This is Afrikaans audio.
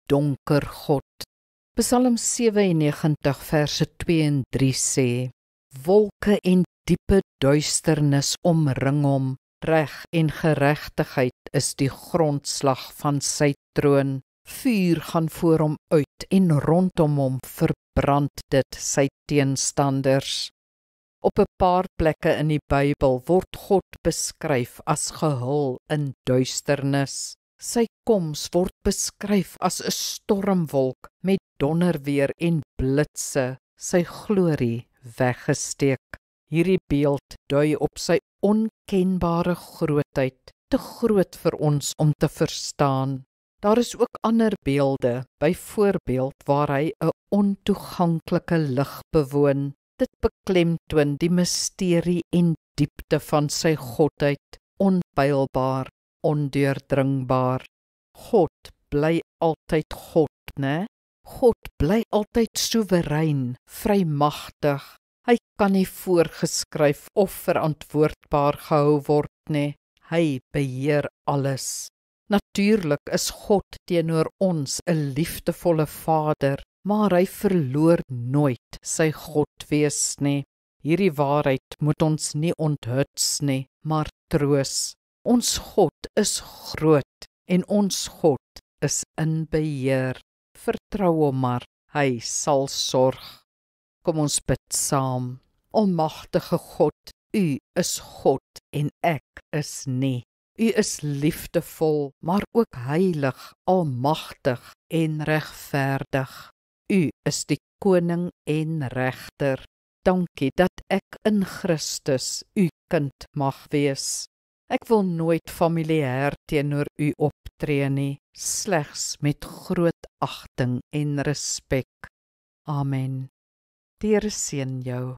donker God. Psalm 97 verse 2 en 3 sê, wolke en diepe duisternis omring hom, reg en geregtigheid is die grondslag van sy troon. Vuur gaan voor hom uit en rondom hom verbrand dit sy teenstanders. Op 'n paar plekke in die Bybel word God beskryf as gehul in duisternis. Sy koms word beskryf as 'n stormwolk met donderweer en blitse, sy glorie weggesteek. Hierdie beeld dui op sy onkenbare grootheid, te groot vir ons om te verstaan. Daar is ook ander beelde, byvoorbeeld waar hy 'n ontoeganklike lig bewoon. Dit beklemtoon die misterie en diepte van sy godheid, onpylbaar, ondeurdringbaar. God bly altyd God, né? God bly altyd soewerein, vrymagtig. Hy kan nie voorgeskryf of verantwoordbaar gehou word nie. Hy beheer alles. Natuurlik is God teenoor ons 'n liefdevolle Vader, maar hy verloor nooit sy Godwees nie. Hierdie waarheid moet ons nie onthuts nie, maar troos. Ons God is groot en ons God is in beheer. Vertrou hom maar, hy sal sorg. Kom ons bid saam. Almagtige God, U is God en ek is nie. U is liefdevol, maar ook heilig, almagtig en regverdig. U is die koning en regter. Dankie dat ek in Christus U kind mag wees. Ek wil nooit familiêr teenoor U optree nie, slegs met groot agting en respek. Amen. Die Here seën jou.